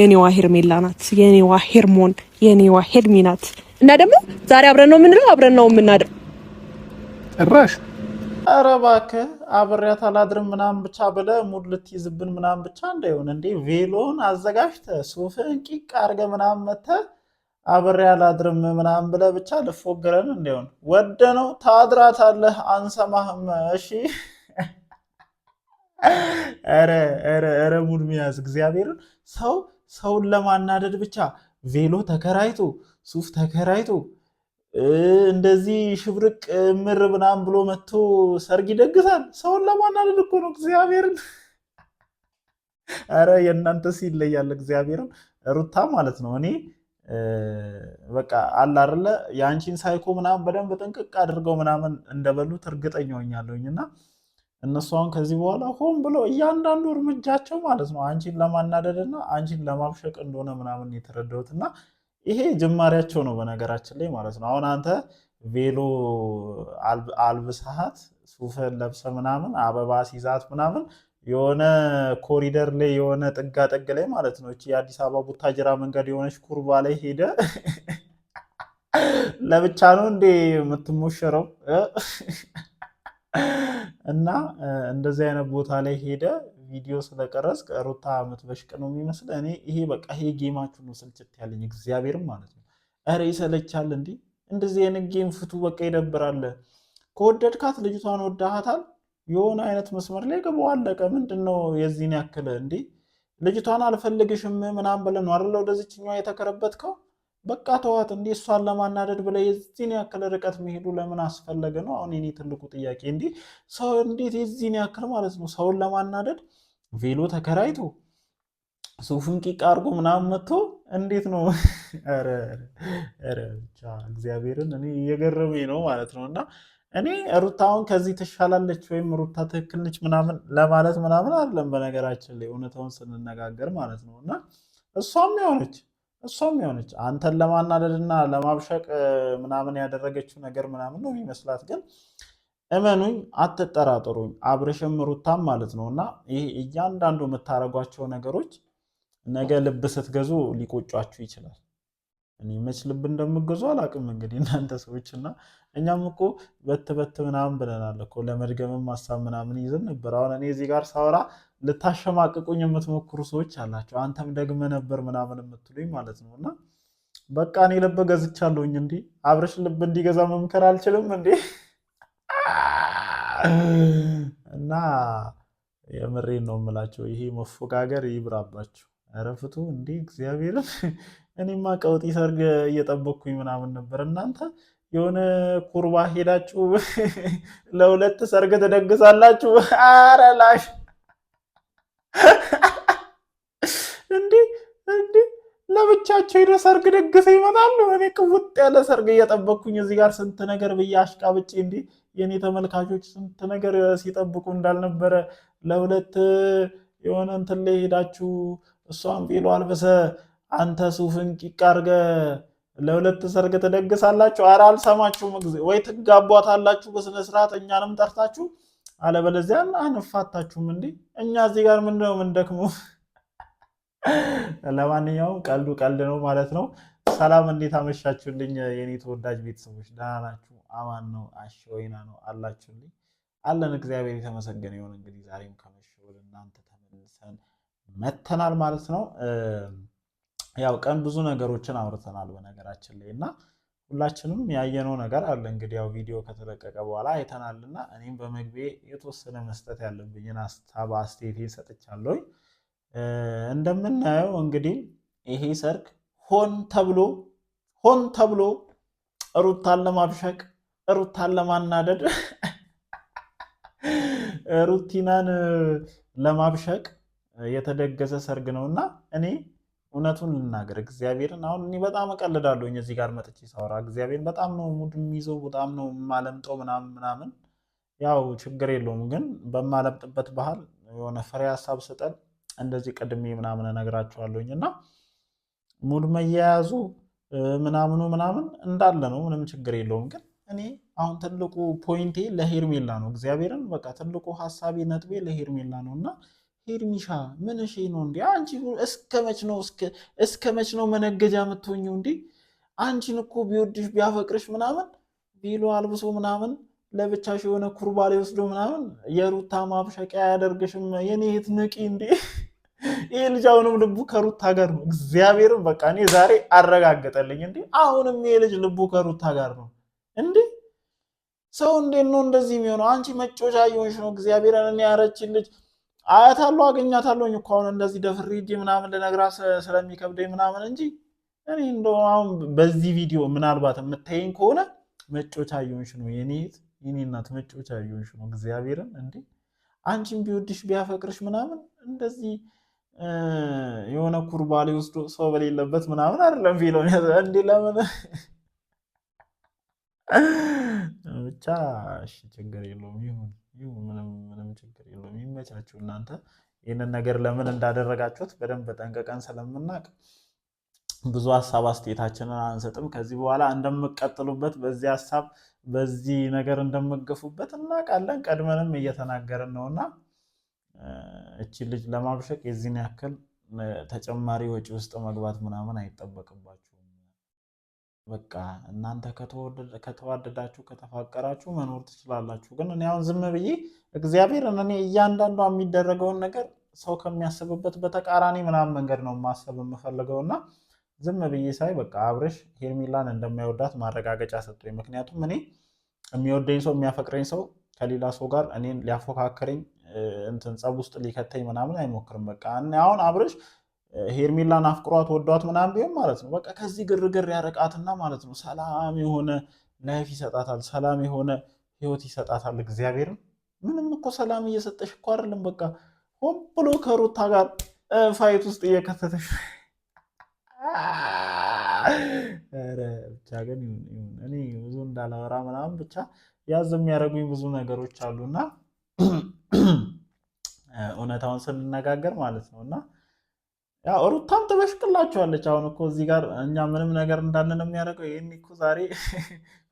የኔዋ ሄርሜላ ናት፣ የኔዋ ሄርሞን፣ የኔዋ ሄልሚ ናት። እና ደግሞ ዛሬ አብረን ነው የምንለው፣ አብረን ነው የምናድር። ጭራሽ ኧረ እባክህ አብሬያት አላድርም ምናምን ብቻ ብለህ ሙድ ልትይዝብን ምናምን ብቻ እንዳይሆን እንዴ። ቬሎን አዘጋጅተህ ሱፍህን ቂቅ አድርገህ ምናምን መተህ አብሬ አላድርም ምናምን ብለህ ብቻ ልፎግረን እንዳይሆን። ወደ ነው ታድራታለህ፣ አንሰማህም። እሺ ኧረ ሙድ ሚያዝ እግዚአብሔርን። ሰውን ለማናደድ ብቻ ቬሎ ተከራይቶ ሱፍ ተከራይቶ እንደዚህ ሽብርቅ ምር ምናምን ብሎ መጥቶ ሰርግ ይደግሳል። ሰውን ለማናደድ እኮ ነው እግዚአብሔርን። ኧረ የእናንተስ ይለያል እግዚአብሔርን። ሩታ ማለት ነው እኔ በቃ አለ አይደለ የአንቺን ሳይኮ ምናምን በደንብ ጥንቅቅ አድርገው ምናምን እንደበሉት እርግጠኛ ሆኛለሁኝ። እና እነሱ አሁን ከዚህ በኋላ ሆን ብሎ እያንዳንዱ እርምጃቸው ማለት ነው አንቺን ለማናደድ እና አንቺን ለማብሸቅ እንደሆነ ምናምን የተረዳሁት እና ይሄ ጅማሬያቸው ነው በነገራችን ላይ ማለት ነው። አሁን አንተ ቬሎ አልብሰሃት ሱፍን ለብሰ ምናምን አበባ ሲዛት ምናምን የሆነ ኮሪደር ላይ የሆነ ጥጋ ጥግ ላይ ማለት ነው እቺ የአዲስ አበባ ቡታጅራ መንገድ የሆነች ኩርባ ላይ ሄደ ለብቻ ነው እንዴ የምትሞሸረው? እና እንደዚህ አይነት ቦታ ላይ ሄደ ቪዲዮ ስለቀረጽ ሩታ የምትበሽቅ ነው የሚመስል። እኔ ይሄ በቃ ይሄ ጌማችሁ ነው ስልችት ያለኝ እግዚአብሔርም ማለት ነው። ኧረ ይሰለቻል እንዲ እንደዚህ አይነት ጌም ፍቱ፣ በቃ ይደብራል። ከወደድካት ልጅቷን ወዳሃታል፣ የሆነ አይነት መስመር ላይ ገባው፣ አለቀ። ምንድን ነው የዚህን ያክል እንዲ? ልጅቷን አልፈልግሽም ምናምን ብለህ ነው አይደል ወደዚችኛዋ የተከረበትከው? በቃ ተዋት። እንዲህ እሷን ለማናደድ ብለህ የዚህን ያክል ርቀት መሄዱ ለምን አስፈለገ ነው አሁን የኔ ትልቁ ጥያቄ። እንዲህ ሰው እንዴት የዚህን ያክል ማለት ነው ሰውን ለማናደድ ቬሎ ተከራይቶ ሱፍን ቂቅ አድርጎ ምናምን መጥቶ እንዴት ነው? ኧረ ብቻ እግዚአብሔርን እኔ እየገረመኝ ነው ማለት ነው። እና እኔ ሩታውን ከዚህ ትሻላለች ወይም ሩታ ትክክል ነች ምናምን ለማለት ምናምን አይደለም በነገራችን ላይ እውነታውን ስንነጋገር ማለት ነው። እና እሷም የሆነች አንተን ለማናደድና ለማብሸቅ ምናምን ያደረገችው ነገር ምናምን ነው የሚመስላት። ግን እመኑኝ፣ አትጠራጠሩኝ፣ አብርሽም ሩታም ማለት ነው። እና ይህ እያንዳንዱ የምታደርጓቸው ነገሮች ነገ ልብ ስትገዙ ሊቆጫችሁ ይችላል። እኔ መች ልብ እንደምገዙ አላውቅም እንግዲህ እናንተ ሰዎች። እና እኛም እኮ በት ምናምን ብለናል እኮ ለመድገምም ሀሳብ ምናምን ይዘን ነበር። አሁን እኔ እዚህ ጋር ሳወራ ልታሸማቅቁኝ የምትሞክሩ ሰዎች አላቸው። አንተም ደግመ ነበር ምናምን የምትሉኝ ማለት ነው። እና በቃ እኔ ልብ ገዝቻለሁኝ። እንዲ አብርሽ ልብ እንዲገዛ መምከር አልችልም እንዴ? እና የምሬን ነው የምላቸው። ይሄ መፎጋገር ይብራባቸው። ኧረ ፍቱ እንዴ እግዚአብሔርን። እኔማ ቀውጢ ሰርግ እየጠበቅኩኝ ምናምን ነበር። እናንተ የሆነ ኩርባ ሄዳችሁ ለሁለት ሰርግ ትደግሳላችሁ። ኧረ ላሽ እንዴ ለብቻቸው ሄደ ሰርግ ደግሰው ይመጣሉ። እኔ ቅውጥ ያለ ሰርግ እየጠበቅኩኝ እዚህ ጋር ስንት ነገር ብዬ አሽቃብጬ እንዴ የእኔ ተመልካቾች ስንት ነገር ሲጠብቁ እንዳልነበረ ለሁለት የሆነ እንትን ላይ ሄዳችሁ እሷን ቬሎ አልበሰ አንተ ሱፍን ቂቅ አድርገህ ለሁለት ሰርግ ትደግሳላችሁ። ኧረ አልሰማችሁም። ወይ ትጋቧታላችሁ በስነስርዓት እኛንም ጠርታችሁ፣ አለበለዚያ አንፋታችሁም። እንዴ እኛ እዚህ ጋር ምንድነው የምንደክመው? ለማንኛውም ቀልዱ ቀልድ ነው ማለት ነው። ሰላም፣ እንዴት አመሻችሁልኝ የኔ ተወዳጅ ቤተሰቦች? ደህና ናችሁ? አማን ነው አሸወይና ነው አላችሁልኝ? አለን እግዚአብሔር የተመሰገነ ይሁን። እንግዲህ ዛሬም ከመሸ ወደ እናንተ ተመልሰን መተናል ማለት ነው። ያው ቀን ብዙ ነገሮችን አውርተናል በነገራችን ላይ እና ሁላችንም ያየነው ነገር አለ። እንግዲህ ያው ቪዲዮ ከተለቀቀ በኋላ አይተናልና እኔም በመግቢያ የተወሰነ መስጠት ያለብኝን ሀሳብ አስተያየቴን ሰጥቻለሁኝ። እንደምናየው እንግዲህ ይሄ ሰርግ ሆን ተብሎ ሩታን ለማብሸቅ ሩታን ለማናደድ ሩቲናን ለማብሸቅ የተደገሰ ሰርግ ነውና እኔ እውነቱን ልናገር እግዚአብሔርን አሁን እኔ በጣም እቀልዳለሁኝ እዚህ ጋር መጥቼ ሳወራ እግዚአብሔርን በጣም ነው ሙድ የሚይዘው፣ በጣም ነው የማለምጠው ምናምን። ያው ችግር የለውም ግን በማለምጥበት ባህል የሆነ ፍሬ ሀሳብ ስጠን እንደዚህ ቀድሜ ምናምን እነግራችኋለሁኝ። እና ሙድ መያያዙ ምናምኑ ምናምን እንዳለ ነው፣ ምንም ችግር የለውም። ግን እኔ አሁን ትልቁ ፖይንቴ ለሄርሜላ ነው። እግዚአብሔርን በቃ ትልቁ ሀሳቤ ነጥቤ ለሄርሜላ ነው። እና ሄርሚሻ ምን እሺ ነው እንዴ? አንቺ እስከ መች ነው መነገጃ የምትሆኚው እንዴ? አንቺን እኮ ቢወድሽ ቢያፈቅርሽ ምናምን ቢሎ አልብሶ ምናምን ለብቻሽ የሆነ ኩርባሌ ወስዶ ምናምን የሩታ ማብሸቂያ አያደርግሽም። የኔ እህት ንቂ እንዴ! ይህ ልጅ አሁንም ልቡ ከሩታ ጋር ነው። እግዚአብሔርም በቃ እኔ ዛሬ አረጋገጠልኝ እንዴ! አሁንም ይህ ልጅ ልቡ ከሩታ ጋር ነው እንዴ! ሰው እንዴት ነው እንደዚህ የሚሆነው? አንቺ መጮቻ እየሆንሽ ነው። እግዚአብሔርን እኔ ያረችን ልጅ አያታለሁ አገኛታለሁኝ እኮ አሁን እንደዚህ ደፍሬ ሂጄ ምናምን ልነግራት ስለሚከብደኝ ምናምን እንጂ እኔ እንደው አሁን በዚህ ቪዲዮ ምናልባት የምታየኝ ከሆነ መጮቻ እየሆንሽ ነው የኔ እናት፣ መጮቻ እየሆንሽ ነው። እግዚአብሔርን እንዴ አንቺን ቢወድሽ ቢያፈቅርሽ ምናምን እንደዚህ የሆነ ኩርባሌ ወስዶ ሰው በሌለበት ምናምን አይደለም ቪዲዮ እንዴ ለምን ብቻ እሺ፣ ችግር የለውም ይሁን ምንም ችግር የለውም። ይመቻችሁ እናንተ። ይህንን ነገር ለምን እንዳደረጋችሁት በደንብ ጠንቀቀን ስለምናውቅ ብዙ ሀሳብ አስተያየታችንን አንሰጥም። ከዚህ በኋላ እንደምቀጥሉበት በዚህ ሀሳብ በዚህ ነገር እንደምገፉበት እናውቃለን። ቀድመንም እየተናገርን ነውና እቺ ልጅ ለማብሸቅ የዚህን ያክል ተጨማሪ ወጪ ውስጥ መግባት ምናምን አይጠበቅባችሁም። በቃ እናንተ ከተዋደዳችሁ ከተፋቀራችሁ መኖር ትችላላችሁ። ግን እኔ አሁን ዝም ብዬ እግዚአብሔር እኔ እያንዳንዷ የሚደረገውን ነገር ሰው ከሚያስብበት በተቃራኒ ምናምን መንገድ ነው ማሰብ የምፈልገውና ዝም ብዬ ሳይ በቃ አብርሽ ሄርሜላን እንደማይወዳት ማረጋገጫ ሰጠኝ። ምክንያቱም እኔ የሚወደኝ ሰው የሚያፈቅረኝ ሰው ከሌላ ሰው ጋር እኔን ሊያፎካክረኝ እንትን ጸብ ውስጥ ሊከተኝ ምናምን አይሞክርም። በቃ አሁን አብርሽ ሄርሜላን አፍቅሯት ወዷት ምናምን ቢሆን ማለት ነው በቃ ከዚህ ግርግር ያረቃትና ማለት ነው ሰላም የሆነ ላይፍ ይሰጣታል፣ ሰላም የሆነ ህይወት ይሰጣታል። እግዚአብሔርም ምንም እኮ ሰላም እየሰጠሽ እኮ አይደለም። በቃ ሆን ብሎ ከሩታ ጋር ፋይት ውስጥ እየከተተሽ ብቻ ግን እኔ ብዙ እንዳላወራ ምናምን ብቻ ያዝ የሚያደርጉኝ ብዙ ነገሮች አሉና እውነታውን ስንነጋገር ማለት ነው እና ያው ሩታም ትበሽቅላችኋለች። አሁን እኮ እዚህ ጋር እኛ ምንም ነገር እንዳንን የሚያደርገው ይህን እኮ ዛሬ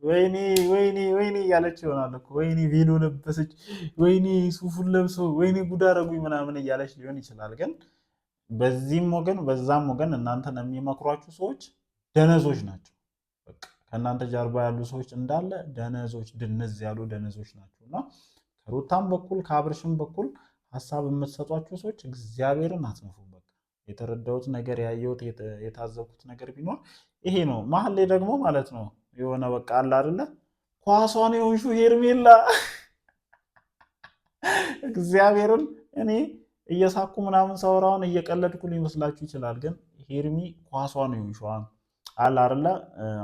ወይኔ ወይኔ ወይኔ እያለች ይሆናል እኮ ወይኔ ቬሎ ለበሰች፣ ወይኔ ሱፉን ለብሶ፣ ወይኔ ጉድ አደረጉኝ ምናምን እያለች ሊሆን ይችላል። ግን በዚህም ወገን በዛም ወገን እናንተን የሚመክሯችሁ ሰዎች ደነዞች ናቸው። በቃ ከእናንተ ጀርባ ያሉ ሰዎች እንዳለ ደነዞች፣ ድንዝ ያሉ ደነዞች ናቸው እና ከሩታም በኩል ከአብርሽም በኩል ሀሳብ የምትሰጧቸው ሰዎች እግዚአብሔርን አትነፉም። በቃ የተረዳሁት ነገር ያየሁት የታዘብኩት ነገር ቢኖር ይሄ ነው። መሀል ላይ ደግሞ ማለት ነው የሆነ በቃ አለ አይደለ ኳሷን የሆንሹ ሄርሜላ እግዚአብሔርን እኔ እየሳኩ ምናምን ሳወራውን እየቀለድኩ ሊመስላችሁ ይችላል። ግን ሄርሚ ኳሷን የሆንሹ አለ አይደለ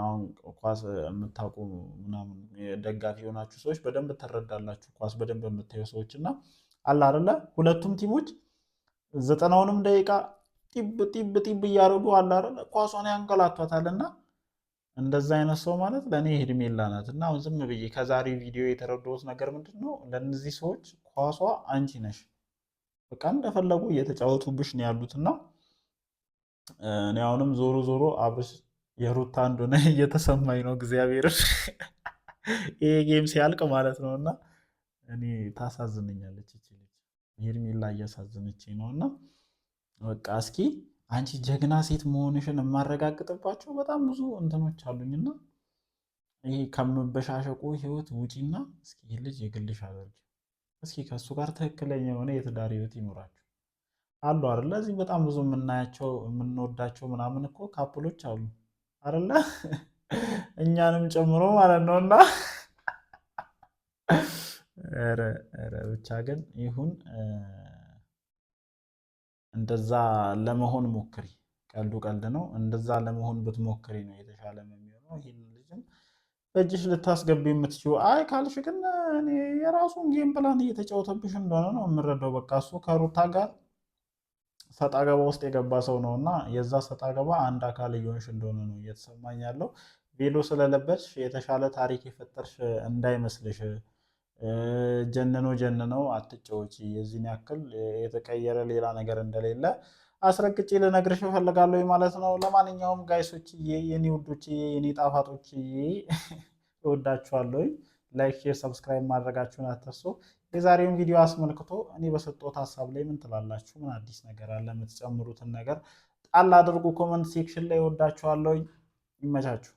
አሁን ኳስ የምታውቁ ምናምን ደጋፊ የሆናችሁ ሰዎች በደንብ ትረዳላችሁ። ኳስ በደንብ የምታዩ ሰዎች እና አለ አይደለ ሁለቱም ቲሞች 90ውንም ደቂቃ ጢብ እያደረጉ አለ አይደለ ኳሷን ያንገላቷታልና እንደዛ አይነት ሰው ማለት ለእኔ ሄርሜላ ናት። እና አሁን ዝም ብዬ ከዛሬ ቪዲዮ የተረዳሁት ነገር ምንድን ነው ለእነዚህ ሰዎች ኳሷ አንቺ ነሽ። በቃ እንደፈለጉ እየተጫወቱብሽ ነው ያሉትና እኔ አሁንም ዞሮ ዞሮ አብርሽ የሩታ እንደሆነ እየተሰማኝ ነው። እግዚአብሔር ይሄ ጌም ሲያልቅ ማለት ነው እና እኔ ታሳዝነኛለች እቺ ልጅ ሄርሜላ እያሳዝነች ነው። እና በቃ እስኪ አንቺ ጀግና ሴት መሆንሽን የማረጋግጥባቸው በጣም ብዙ እንትኖች አሉኝና ይሄ ከምበሻሸቁ ህይወት ውጪና እስኪ ይህ ልጅ የግልሽ አድርጊ። እስኪ ከእሱ ጋር ትክክለኛ የሆነ የትዳር ህይወት ይኖራቸው አሉ አይደለ? እዚህ በጣም ብዙ የምናያቸው የምንወዳቸው ምናምን እኮ ካፕሎች አሉ አይደለ? እኛንም ጨምሮ ማለት ነው እና ብቻ ግን ይሁን እንደዛ ለመሆን ሞክሪ። ቀልዱ ቀልድ ነው። እንደዛ ለመሆን ብትሞክሪ ነው የተሻለ የሚሆነው። ይህን ልጅም በእጅሽ ልታስገቢ የምትችው አይ ካልሽ ግን እኔ የራሱን ጌም ፕላን እየተጫወተብሽ እንደሆነ ነው የምረዳው። በቃ እሱ ከሩታ ጋር ሰጣ ገባ ውስጥ የገባ ሰው ነው እና የዛ ሰጣ ገባ አንድ አካል እየሆንሽ እንደሆነ ነው እየተሰማኝ ያለው። ቬሎ ስለለበስሽ የተሻለ ታሪክ የፈጠርሽ እንዳይመስልሽ። ጀንነው አትጫወቺ። የዚህን ያክል የተቀየረ ሌላ ነገር እንደሌለ አስረግጬ ልነግርሽ እፈልጋለሁ ማለት ነው። ለማንኛውም ጋይሶችዬ፣ የኔ ውዶችዬ፣ የኔ ጣፋጦችዬ እወዳችኋለሁ። ላይክ፣ ሼር፣ ሰብስክራይብ ማድረጋችሁን አትርሱ። የዛሬውን ቪዲዮ አስመልክቶ እኔ በሰጠሁት ሀሳብ ላይ ምን ትላላችሁ? ምን አዲስ ነገር አለ? የምትጨምሩትን ነገር ጣል አድርጉ ኮመንት ሴክሽን ላይ። ወዳችኋለሁ። ይመቻችሁ።